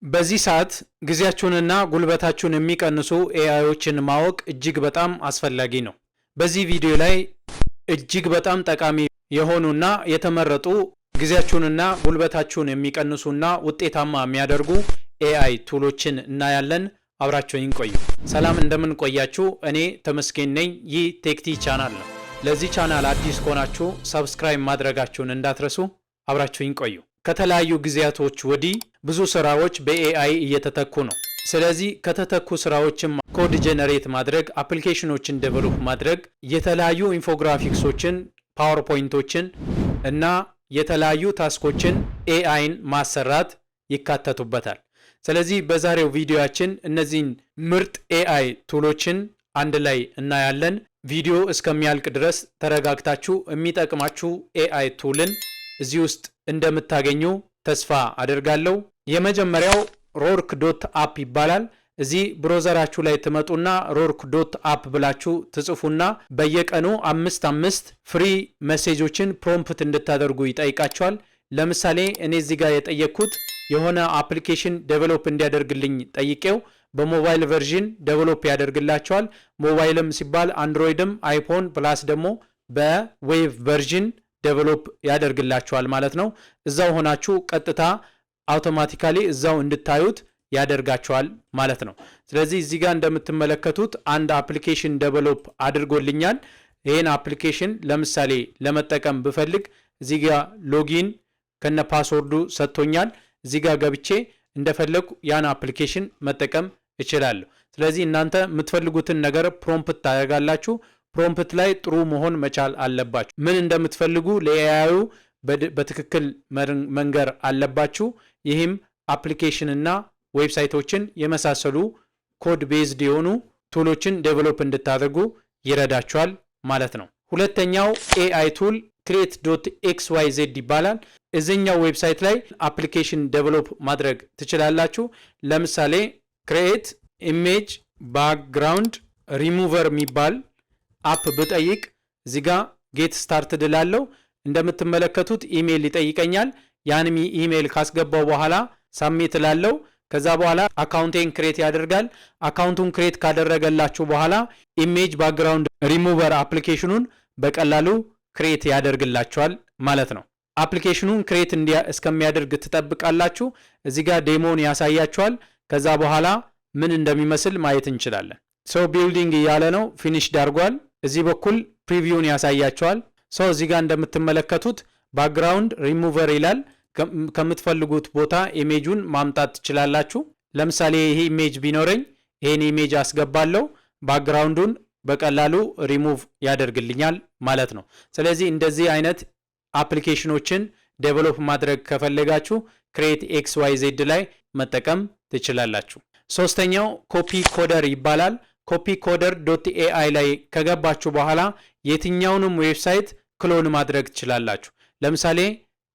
በዚህ ሰዓት ጊዜያችሁንና ጉልበታችሁን የሚቀንሱ ኤአይዎችን ማወቅ እጅግ በጣም አስፈላጊ ነው። በዚህ ቪዲዮ ላይ እጅግ በጣም ጠቃሚ የሆኑና የተመረጡ ጊዜያችሁንና ጉልበታችሁን የሚቀንሱና ውጤታማ የሚያደርጉ ኤአይ ቱሎችን እናያለን። አብራችሁን ቆዩ። ሰላም እንደምን ቆያችሁ? እኔ ተመስገን ነኝ። ይህ ቴክቲ ቻናል ነው። ለዚህ ቻናል አዲስ ከሆናችሁ ሰብስክራይብ ማድረጋችሁን እንዳትረሱ። አብራችሁን ቆዩ። ከተለያዩ ጊዜያቶች ወዲህ ብዙ ስራዎች በኤአይ እየተተኩ ነው። ስለዚህ ከተተኩ ስራዎችም ኮድ ጀነሬት ማድረግ፣ አፕሊኬሽኖችን ዴቨሎፕ ማድረግ፣ የተለያዩ ኢንፎግራፊክሶችን፣ ፓወርፖይንቶችን እና የተለያዩ ታስኮችን ኤአይን ማሰራት ይካተቱበታል። ስለዚህ በዛሬው ቪዲዮአችን እነዚህን ምርጥ ኤአይ ቱሎችን አንድ ላይ እናያለን። ቪዲዮ እስከሚያልቅ ድረስ ተረጋግታችሁ የሚጠቅማችሁ ኤአይ ቱልን እዚህ ውስጥ እንደምታገኙ ተስፋ አደርጋለሁ። የመጀመሪያው ሮርክ ዶት አፕ ይባላል። እዚህ ብሮዘራችሁ ላይ ትመጡና ሮርክ ዶት አፕ ብላችሁ ትጽፉና በየቀኑ 5 ፍሪ ሜሴጆችን ፕሮምፕት እንድታደርጉ ይጠይቃቸዋል። ለምሳሌ እኔ እዚህ ጋር የጠየቅኩት የሆነ አፕሊኬሽን ዴቨሎፕ እንዲያደርግልኝ ጠይቄው በሞባይል ቨርዥን ዴቨሎፕ ያደርግላቸዋል። ሞባይልም ሲባል አንድሮይድም አይፎን ፕላስ ደግሞ በዌቭ ቨርዥን ዴቨሎፕ ያደርግላቸዋል ማለት ነው። እዛው ሆናችሁ ቀጥታ አውቶማቲካሊ እዛው እንድታዩት ያደርጋቸዋል ማለት ነው። ስለዚህ እዚህ ጋር እንደምትመለከቱት አንድ አፕሊኬሽን ዴቨሎፕ አድርጎልኛል። ይሄን አፕሊኬሽን ለምሳሌ ለመጠቀም ብፈልግ እዚህ ጋር ሎጊን ከነ ፓስወርዱ ሰጥቶኛል። እዚህ ጋር ገብቼ እንደፈለኩ ያን አፕሊኬሽን መጠቀም እችላለሁ። ስለዚህ እናንተ የምትፈልጉትን ነገር ፕሮምፕት ታደርጋላችሁ። ፕሮምፕት ላይ ጥሩ መሆን መቻል አለባችሁ። ምን እንደምትፈልጉ ለኤአዩ በትክክል መንገር አለባችሁ። ይህም አፕሊኬሽን እና ዌብሳይቶችን የመሳሰሉ ኮድ ቤዝድ የሆኑ ቱሎችን ዴቨሎፕ እንድታደርጉ ይረዳችኋል ማለት ነው። ሁለተኛው ኤአይ ቱል ክሬት ዶት ኤክስዋይዜድ ይባላል። እዚህኛው ዌብሳይት ላይ አፕሊኬሽን ዴቨሎፕ ማድረግ ትችላላችሁ። ለምሳሌ ክሬት ኢሜጅ ባክግራውንድ ሪሙቨር የሚባል አፕ ብጠይቅ እዚህ ጋር ጌት ስታርትድ ላለው እንደምትመለከቱት ኢሜይል ይጠይቀኛል። ያንም ኢሜይል ካስገባው በኋላ ሳሚት ላለው ከዛ በኋላ አካውንቴን ክሬት ያደርጋል። አካውንቱን ክሬት ካደረገላችሁ በኋላ ኢሜጅ ባክግራውንድ ሪሙቨር አፕሊኬሽኑን በቀላሉ ክሬት ያደርግላችኋል ማለት ነው። አፕሊኬሽኑን ክሬት እስከሚያደርግ ትጠብቃላችሁ። እዚህ ጋር ዴሞን ያሳያችኋል። ከዛ በኋላ ምን እንደሚመስል ማየት እንችላለን። ሶ ቢልዲንግ እያለ ነው። ፊኒሽ ዳርጓል። እዚህ በኩል ፕሪቪውን ያሳያችኋል። ሶ እዚህ ጋር እንደምትመለከቱት ባክግራውንድ ሪሙቨር ይላል። ከምትፈልጉት ቦታ ኢሜጁን ማምጣት ትችላላችሁ። ለምሳሌ ይሄ ኢሜጅ ቢኖረኝ ይሄን ኢሜጅ አስገባለሁ። ባክግራውንዱን በቀላሉ ሪሙቭ ያደርግልኛል ማለት ነው። ስለዚህ እንደዚህ አይነት አፕሊኬሽኖችን ዴቨሎፕ ማድረግ ከፈለጋችሁ ክሬት ኤክስ ዋይ ዜድ ላይ መጠቀም ትችላላችሁ። ሶስተኛው ኮፒ ኮደር ይባላል። ኮፒ ኮደር ዶት ኤአይ ላይ ከገባችሁ በኋላ የትኛውንም ዌብሳይት ክሎን ማድረግ ትችላላችሁ። ለምሳሌ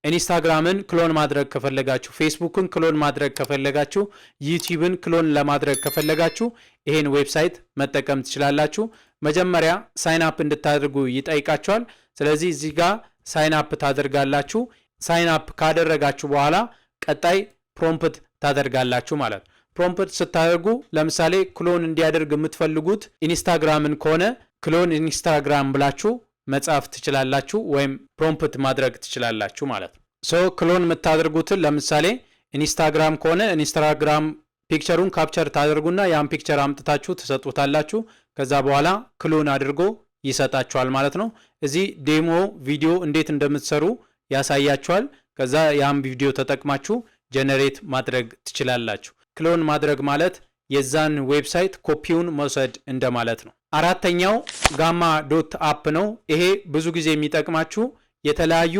ኢንስታግራምን ክሎን ማድረግ ከፈለጋችሁ፣ ፌስቡክን ክሎን ማድረግ ከፈለጋችሁ፣ ዩቲዩብን ክሎን ለማድረግ ከፈለጋችሁ ይሄን ዌብሳይት መጠቀም ትችላላችሁ። መጀመሪያ ሳይን አፕ እንድታደርጉ ይጠይቃችኋል። ስለዚህ እዚህ ጋር ሳይን አፕ ታደርጋላችሁ። ሳይን አፕ ካደረጋችሁ በኋላ ቀጣይ ፕሮምፕት ታደርጋላችሁ ማለት ነው። ፕሮምፕት ስታደርጉ ለምሳሌ ክሎን እንዲያደርግ የምትፈልጉት ኢንስታግራምን ከሆነ ክሎን ኢንስታግራም ብላችሁ መጻፍ ትችላላችሁ ወይም ፕሮምፕት ማድረግ ትችላላችሁ ማለት ነው። ሶ ክሎን የምታደርጉትን ለምሳሌ ኢንስታግራም ከሆነ ኢንስታግራም ፒክቸሩን ካፕቸር ታደርጉና ያን ፒክቸር አምጥታችሁ ትሰጡታላችሁ። ከዛ በኋላ ክሎን አድርጎ ይሰጣችኋል ማለት ነው። እዚህ ዴሞ ቪዲዮ እንዴት እንደምትሰሩ ያሳያችኋል። ከዛ ያን ቪዲዮ ተጠቅማችሁ ጀነሬት ማድረግ ትችላላችሁ። ክሎን ማድረግ ማለት የዛን ዌብሳይት ኮፒውን መውሰድ እንደማለት ነው። አራተኛው ጋማ ዶት አፕ ነው። ይሄ ብዙ ጊዜ የሚጠቅማችሁ የተለያዩ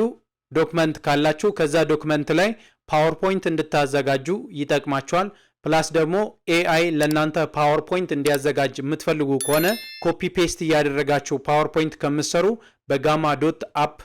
ዶክመንት ካላችሁ ከዛ ዶክመንት ላይ ፓወርፖይንት እንድታዘጋጁ ይጠቅማችኋል። ፕላስ ደግሞ ኤአይ ለእናንተ ፓወርፖይንት እንዲያዘጋጅ የምትፈልጉ ከሆነ ኮፒ ፔስት እያደረጋችሁ ፓወርፖይንት ከምትሰሩ በጋማ ዶት አፕ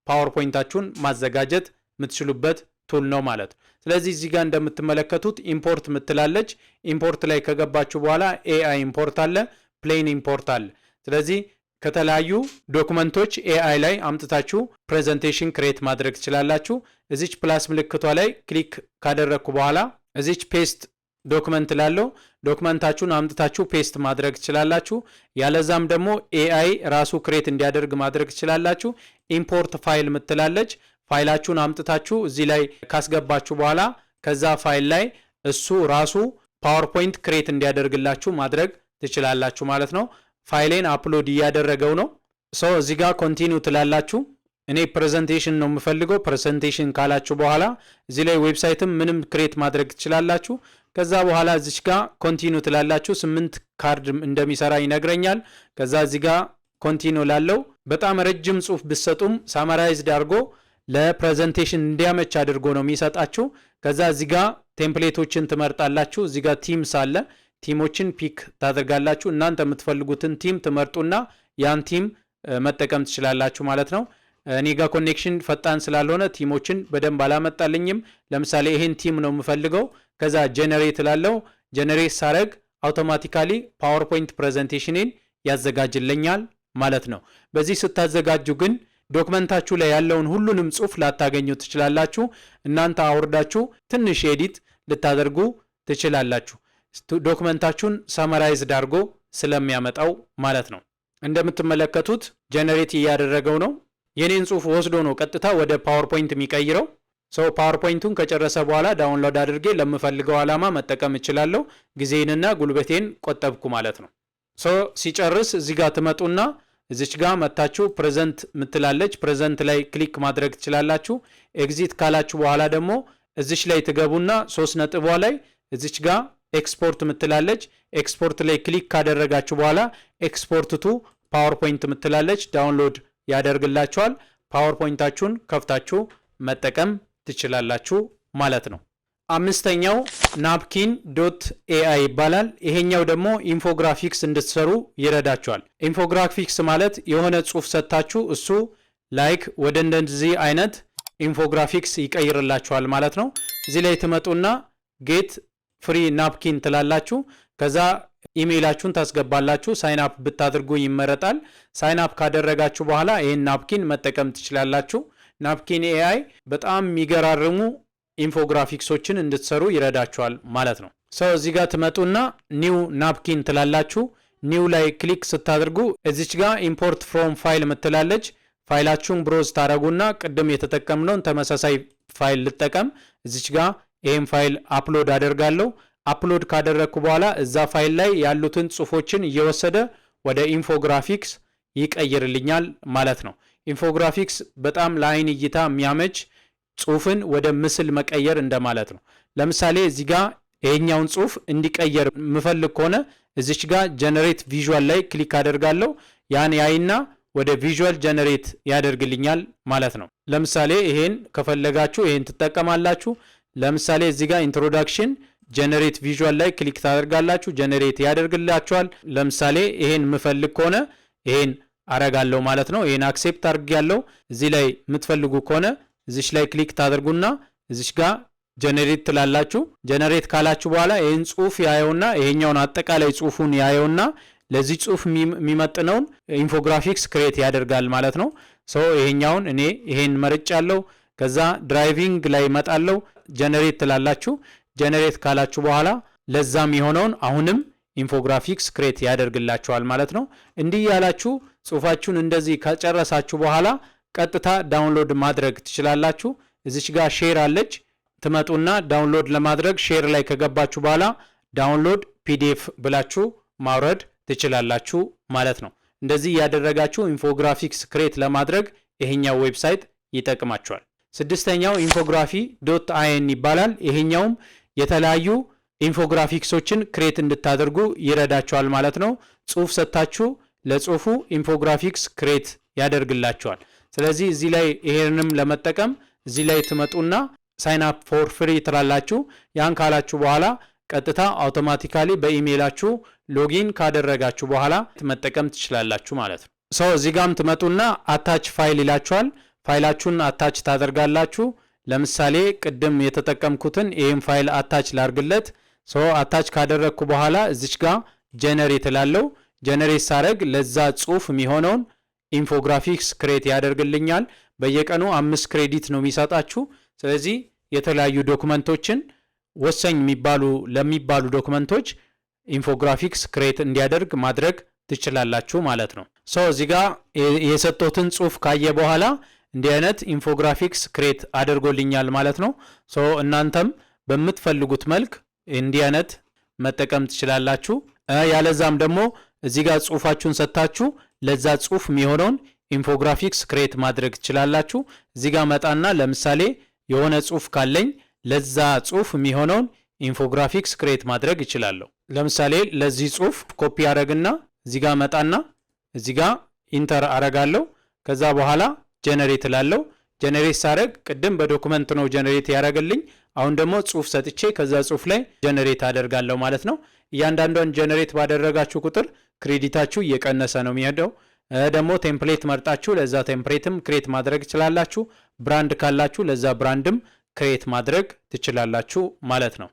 ፓወርፖይንታችሁን ማዘጋጀት የምትችሉበት ቱል ነው ማለት ነው። ስለዚህ እዚህ ጋር እንደምትመለከቱት ኢምፖርት ምትላለች። ኢምፖርት ላይ ከገባችሁ በኋላ ኤአይ ኢምፖርት አለ፣ ፕሌን ኢምፖርት አለ። ስለዚህ ከተለያዩ ዶክመንቶች ኤአይ ላይ አምጥታችሁ ፕሬዘንቴሽን ክሬት ማድረግ ትችላላችሁ። እዚች ፕላስ ምልክቷ ላይ ክሊክ ካደረግኩ በኋላ እዚች ፔስት ዶክመንት ላለው ዶክመንታችሁን አምጥታችሁ ፔስት ማድረግ ትችላላችሁ። ያለዛም ደግሞ ኤአይ ራሱ ክሬት እንዲያደርግ ማድረግ ትችላላችሁ። ኢምፖርት ፋይል ምትላለች። ፋይላችሁን አምጥታችሁ እዚህ ላይ ካስገባችሁ በኋላ ከዛ ፋይል ላይ እሱ ራሱ ፓወርፖይንት ክሬት እንዲያደርግላችሁ ማድረግ ትችላላችሁ ማለት ነው። ፋይሌን አፕሎድ እያደረገው ነው። እዚህ ጋር ኮንቲኒው ትላላችሁ። እኔ ፕሬዘንቴሽን ነው የምፈልገው። ፕሬዘንቴሽን ካላችሁ በኋላ እዚህ ላይ ዌብሳይትም ምንም ክሬት ማድረግ ትችላላችሁ። ከዛ በኋላ እዚች ጋር ኮንቲኒው ትላላችሁ። 8 ካርድ እንደሚሰራ ይነግረኛል። ከዛ እዚህ ጋር ኮንቲኒው ላለው በጣም ረጅም ጽሁፍ ብትሰጡም ሳማራይዝድ አድርጎ ለፕሬዘንቴሽን እንዲያመች አድርጎ ነው የሚሰጣችሁ። ከዛ እዚህ ጋር ቴምፕሌቶችን ትመርጣላችሁ። እዚህ ጋር ቲምስ አለ። ቲሞችን ፒክ ታደርጋላችሁ። እናንተ የምትፈልጉትን ቲም ትመርጡና ያን ቲም መጠቀም ትችላላችሁ ማለት ነው። እኔ ጋር ኮኔክሽን ፈጣን ስላልሆነ ቲሞችን በደንብ አላመጣልኝም። ለምሳሌ ይሄን ቲም ነው የምፈልገው። ከዛ ጀነሬት ላለው ጀነሬት ሳረግ አውቶማቲካሊ ፓወርፖይንት ፕሬዘንቴሽንን ያዘጋጅልኛል ማለት ነው። በዚህ ስታዘጋጁ ግን ዶክመንታችሁ ላይ ያለውን ሁሉንም ጽሁፍ ላታገኙ ትችላላችሁ። እናንተ አውርዳችሁ ትንሽ ኤዲት ልታደርጉ ትችላላችሁ። ዶክመንታችሁን ሰመራይዝድ አድርጎ ስለሚያመጣው ማለት ነው። እንደምትመለከቱት ጀነሬት እያደረገው ነው። የኔን ጽሁፍ ወስዶ ነው ቀጥታ ወደ ፓወርፖይንት የሚቀይረው። ፓወርፖይንቱን ከጨረሰ በኋላ ዳውንሎድ አድርጌ ለምፈልገው ዓላማ መጠቀም እችላለሁ። ጊዜንና ጉልበቴን ቆጠብኩ ማለት ነው። ሲጨርስ እዚህ ጋር ትመጡና እዚች ጋር መታችሁ ፕሬዘንት ምትላለች። ፕሬዘንት ላይ ክሊክ ማድረግ ትችላላችሁ። ኤግዚት ካላችሁ በኋላ ደግሞ እዚች ላይ ትገቡና 3 ነጥቧ ላይ እዚች ጋር ኤክስፖርት ምትላለች። ኤክስፖርት ላይ ክሊክ ካደረጋችሁ በኋላ ኤክስፖርት ቱ ፓወርፖይንት ምትላለች። ዳውንሎድ ያደርግላችኋል። ፓወርፖይንታችሁን ከፍታችሁ መጠቀም ትችላላችሁ ማለት ነው። 5ኛው ናፕኪን ዶት ኤአይ ይባላል። ይሄኛው ደግሞ ኢንፎግራፊክስ እንድትሰሩ ይረዳችኋል። ኢንፎግራፊክስ ማለት የሆነ ጽሁፍ ሰጥታችሁ እሱ ላይክ ወደ እንደዚህ አይነት ኢንፎግራፊክስ ይቀይርላችኋል ማለት ነው። እዚህ ላይ ትመጡና ጌት ፍሪ ናፕኪን ትላላችሁ። ከዛ ኢሜይላችሁን ታስገባላችሁ። ሳይን አፕ ብታደርጉ ይመረጣል። ሳይን አፕ ካደረጋችሁ በኋላ ይህን ናፕኪን መጠቀም ትችላላችሁ። ናፕኪን ኤአይ በጣም የሚገራርሙ ኢንፎግራፊክሶችን እንድትሰሩ ይረዳችኋል ማለት ነው። እዚህ ጋር ትመጡና ኒው ናፕኪን ትላላችሁ። ኒው ላይ ክሊክ ስታደርጉ እዚች ጋር ኢምፖርት ፍሮም ፋይል ምትላለች። ፋይላችሁን ብሮዝ ታደረጉና ቅድም የተጠቀምነውን ተመሳሳይ ፋይል ልጠቀም። እዚች ጋር ይህም ፋይል አፕሎድ አደርጋለሁ። አፕሎድ ካደረግኩ በኋላ እዛ ፋይል ላይ ያሉትን ጽሁፎችን እየወሰደ ወደ ኢንፎግራፊክስ ይቀይርልኛል ማለት ነው። ኢንፎግራፊክስ በጣም ለአይን እይታ የሚያመች ጽሁፍን ወደ ምስል መቀየር እንደማለት ነው። ለምሳሌ እዚህ ጋር ይሄኛውን ጽሁፍ እንዲቀየር ምፈልግ ከሆነ እዚች ጋር ጀነሬት ቪዥዋል ላይ ክሊክ አደርጋለሁ። ያን ያይና ወደ ቪዥዋል ጀነሬት ያደርግልኛል ማለት ነው። ለምሳሌ ይሄን ከፈለጋችሁ ይሄን ትጠቀማላችሁ። ለምሳሌ እዚህ ጋር ኢንትሮዳክሽን ጀነሬት ቪዥዋል ላይ ክሊክ ታደርጋላችሁ። ጀነሬት ያደርግላችኋል። ለምሳሌ ይሄን ምፈልግ ከሆነ ይሄን አረጋለሁ ማለት ነው። ይሄን አክሴፕት አድርጌያለሁ። እዚህ ላይ የምትፈልጉ ከሆነ እዚች ላይ ክሊክ ታደርጉና እዚች ጋር ጀነሬት ትላላችሁ። ጀነሬት ካላችሁ በኋላ ይሄን ጽሁፍ ያየውና ይሄኛውን አጠቃላይ ጽሁፉን ያየውና ለዚህ ጽሁፍ የሚመጥነውን ኢንፎግራፊክስ ክሬት ያደርጋል ማለት ነው። ይሄኛውን እኔ ይሄን መርጫለሁ። ከዛ ድራይቪንግ ላይ መጣለሁ። ጀነሬት ትላላችሁ። ጀነሬት ካላችሁ በኋላ ለዛም የሆነውን አሁንም ኢንፎግራፊክስ ክሬት ያደርግላችኋል ማለት ነው። እንዲህ ያላችሁ ጽሁፋችሁን እንደዚህ ከጨረሳችሁ በኋላ ቀጥታ ዳውንሎድ ማድረግ ትችላላችሁ። እዚች ጋር ሼር አለች። ትመጡና ዳውንሎድ ለማድረግ ሼር ላይ ከገባችሁ በኋላ ዳውንሎድ ፒዲኤፍ ብላችሁ ማውረድ ትችላላችሁ ማለት ነው። እንደዚህ ያደረጋችሁ ኢንፎግራፊክስ ክሬት ለማድረግ ይሄኛው ዌብሳይት ይጠቅማችኋል። 6ኛው ኢንፎግራፊ ዶት አይኤን ይባላል። ይሄኛውም የተለያዩ ኢንፎግራፊክሶችን ክሬት እንድታደርጉ ይረዳችኋል ማለት ነው። ጽሁፍ ሰጥታችሁ ለጽሁፉ ኢንፎግራፊክስ ክሬት ያደርግላችኋል። ስለዚህ እዚህ ላይ ይሄንንም ለመጠቀም እዚህ ላይ ትመጡና ሳይን አፕ ፎር ፍሪ ትላላችሁ። ያን ካላችሁ በኋላ ቀጥታ አውቶማቲካሊ በኢሜይላችሁ ሎጊን ካደረጋችሁ በኋላ መጠቀም ትችላላችሁ ማለት ነው። እዚህ ጋርም ትመጡና አታች ፋይል ይላችኋል። ፋይላችሁን አታች ታደርጋላችሁ። ለምሳሌ ቅድም የተጠቀምኩትን ይህም ፋይል አታች ላርግለት። አታች ካደረግኩ በኋላ እዚች ጋር ጀነሬት ላለው ጀነሬት ሳረግ ለዛ ጽሁፍ የሚሆነውን ኢንፎግራፊክስ ክሬት ያደርግልኛል። በየቀኑ 5 ክሬዲት ነው የሚሰጣችሁ። ስለዚህ የተለያዩ ዶክመንቶችን ወሳኝ ለሚባሉ ዶክመንቶች ኢንፎግራፊክስ ክሬት እንዲያደርግ ማድረግ ትችላላችሁ ማለት ነው። እዚህ ጋር የሰጠሁትን ጽሁፍ ካየ በኋላ እንዲህ አይነት ኢንፎግራፊክስ ክሬት አድርጎልኛል ማለት ነው። እናንተም በምትፈልጉት መልክ እንዲህ አይነት መጠቀም ትችላላችሁ። ያለዛም ደግሞ እዚህ ጋር ጽሁፋችሁን ሰጥታችሁ ለዛ ጽሁፍ የሚሆነውን ኢንፎግራፊክስ ክሬት ማድረግ ትችላላችሁ። እዚህ ጋር መጣና ለምሳሌ የሆነ ጽሁፍ ካለኝ ለዛ ጽሁፍ የሚሆነውን ኢንፎግራፊክስ ክሬት ማድረግ እችላለሁ። ለምሳሌ ለዚህ ጽሁፍ ኮፒ አረግና እዚህ ጋር መጣና እዚህ ጋር ኢንተር አረጋለሁ። ከዛ በኋላ ጀነሬት ላለው ጀነሬት ሳረግ ቅድም በዶክመንት ነው ጀነሬት ያረገልኝ። አሁን ደግሞ ጽሁፍ ሰጥቼ ከዛ ጽሁፍ ላይ ጀነሬት አደርጋለሁ ማለት ነው። እያንዳንዷን ጀነሬት ባደረጋችሁ ቁጥር ክሬዲታችሁ እየቀነሰ ነው የሚሄደው። ደግሞ ቴምፕሌት መርጣችሁ ለዛ ቴምፕሌትም ክሬት ማድረግ ትችላላችሁ። ብራንድ ካላችሁ ለዛ ብራንድም ክሬት ማድረግ ትችላላችሁ ማለት ነው።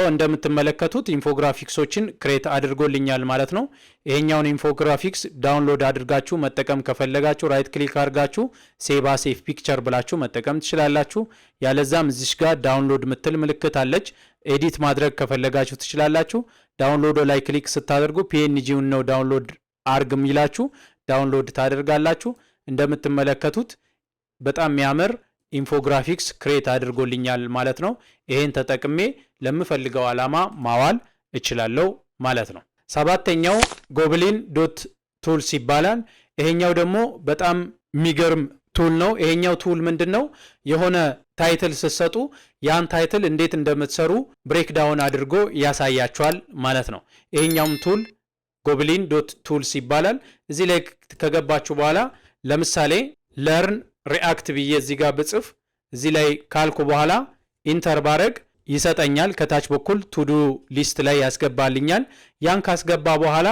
እንደምትመለከቱት ኢንፎግራፊክሶችን ክሬት አድርጎልኛል ማለት ነው። ይሄኛውን ኢንፎግራፊክስ ዳውንሎድ አድርጋችሁ መጠቀም ከፈለጋችሁ ራይት ክሊክ አድርጋችሁ ሴቭ አስ ፒክቸር ብላችሁ መጠቀም ትችላላችሁ። ያለዛም እዚሽ ጋር ዳውንሎድ ምትል ምልክት አለች። ኤዲት ማድረግ ከፈለጋችሁ ትችላላችሁ። ዳውንሎድ ላይ ክሊክ ስታደርጉ ፒኤንጂውን ነው ዳውንሎድ አርግ የሚላችሁ፣ ዳውንሎድ ታደርጋላችሁ። እንደምትመለከቱት በጣም የሚያምር ኢንፎግራፊክስ ክሬት አድርጎልኛል ማለት ነው። ይሄን ተጠቅሜ ለምፈልገው ዓላማ ማዋል እችላለሁ ማለት ነው። ሰባተኛው ጎብሊን ዶት ቱልስ ይባላል። ይሄኛው ደግሞ በጣም የሚገርም ቱል ነው። ይሄኛው ቱል ምንድነው? የሆነ ታይትል ስትሰጡ ያን ታይትል እንዴት እንደምትሰሩ ብሬክዳውን አድርጎ ያሳያችኋል ማለት ነው። ይሄኛውም ቱል ጎብሊን ዶት ቱልስ ይባላል። እዚህ ላይ ከገባችሁ በኋላ ለምሳሌ ለርን ሪአክት ብዬ እዚህ ጋር ብጽፍ እዚህ ላይ ካልኩ በኋላ ኢንተር ባረግ ይሰጠኛል። ከታች በኩል ቱዱ ሊስት ላይ ያስገባልኛል። ያን ካስገባ በኋላ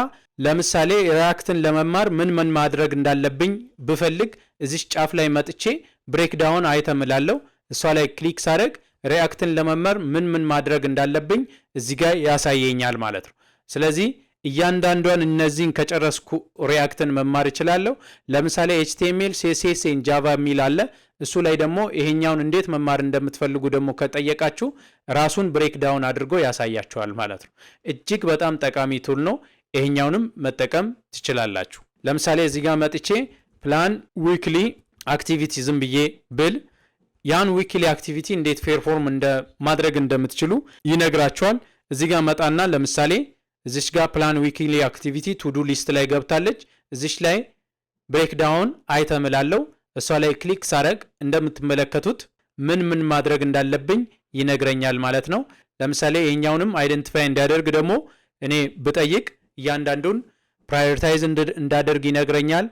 ለምሳሌ ሪአክትን ለመማር ምን ማድረግ እንዳለብኝ ብፈልግ እዚህ ጫፍ ላይ መጥቼ ብሬክዳውን አይተም እላለሁ። እሷ ላይ ክሊክ ሳረግ ሪአክትን ለመማር ምን ማድረግ እንዳለብኝ እዚህ ጋር ያሳየኛል ማለት ነው። ስለዚህ እያንዳንዷን እነዚህን ከጨረስኩ ሪአክትን መማር እችላለሁ። ለምሳሌ ኤችቲኤምኤል ሲኤስኤስ ጃቫ የሚል አለ። እሱ ላይ ደግሞ ይሄኛውን እንዴት መማር እንደምትፈልጉ ደግሞ ከጠየቃችሁ ራሱን ብሬክዳውን አድርጎ ያሳያችኋል ማለት ነው። እጅግ በጣም ጠቃሚ ቱል ነው። ይሄኛውንም መጠቀም ትችላላችሁ። ለምሳሌ እዚህ ጋር መጥቼ ፕላን ዊክሊ አክቲቪቲ ዝም ብዬ ብል ያን ዊክሊ አክቲቪቲ እንዴት ፔርፎርም ማድረግ እንደምትችሉ ይነግራችኋል። እዚህ ጋር መጣና ለምሳሌ እዚሽ ጋር ፕላን ዊክሊ አክቲቪቲ ቱዱ ሊስት ላይ ገብታለች። እዚሽ ላይ ብሬክዳውን አይተም እላለሁ። እሷ ላይ ክሊክ ሳረግ እንደምትመለከቱት ምን ማድረግ እንዳለብኝ ይነግረኛል ማለት ነው። ለምሳሌ ይሄኛውንም አይደንቲፋይ እንዲያደርግ ደግሞ እኔ ብጠይቅ እያንዳንዱን ፕራዮሪታይዝ እንዳደርግ ይነግረኛል።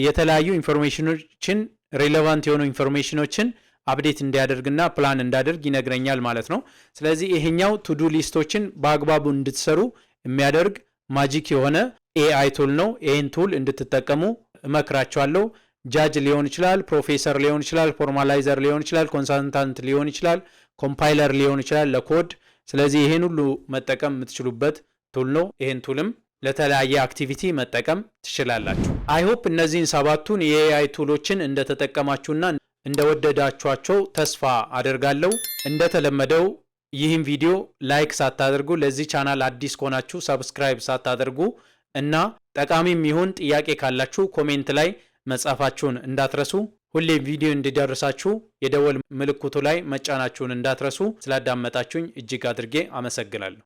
የተለያዩ ኢንፎርሜሽኖችን ሬሌቫንት የሆኑ ኢንፎርሜሽኖችን አፕዴት እንዲያደርግና ፕላን እንዳደርግ ይነግረኛል ማለት ነው። ስለዚህ ይሄኛው ቱዱ ሊስቶችን በአግባቡ እንድትሰሩ የሚያደርግ ማጂክ የሆነ ኤአይ ቱል ነው። ይህን ቱል እንድትጠቀሙ እመክራችኋለሁ። ጃጅ ሊሆን ይችላል፣ ፕሮፌሰር ሊሆን ይችላል፣ ፎርማላይዘር ሊሆን ይችላል፣ ኮንሳልታንት ሊሆን ይችላል፣ ኮምፓይለር ሊሆን ይችላል ለኮድ። ስለዚህ ይህን ሁሉ መጠቀም የምትችሉበት ቱል ነው። ይህን ቱልም ለተለያየ አክቲቪቲ መጠቀም ትችላላችሁ። አይሆፕ እነዚህን ሰባቱን የኤአይ ቱሎችን እንደተጠቀማችሁና እንደወደዳችኋቸው ተስፋ አደርጋለሁ። እንደተለመደው ይህን ቪዲዮ ላይክ ሳታደርጉ ለዚህ ቻናል አዲስ ከሆናችሁ ሰብስክራይብ ሳታደርጉ እና ጠቃሚም ይሁን ጥያቄ ካላችሁ ኮሜንት ላይ መጻፋችሁን እንዳትረሱ። ሁሌም ቪዲዮ እንዲደርሳችሁ የደወል ምልክቱ ላይ መጫናችሁን እንዳትረሱ። ስላዳመጣችሁኝ እጅግ አድርጌ አመሰግናለሁ።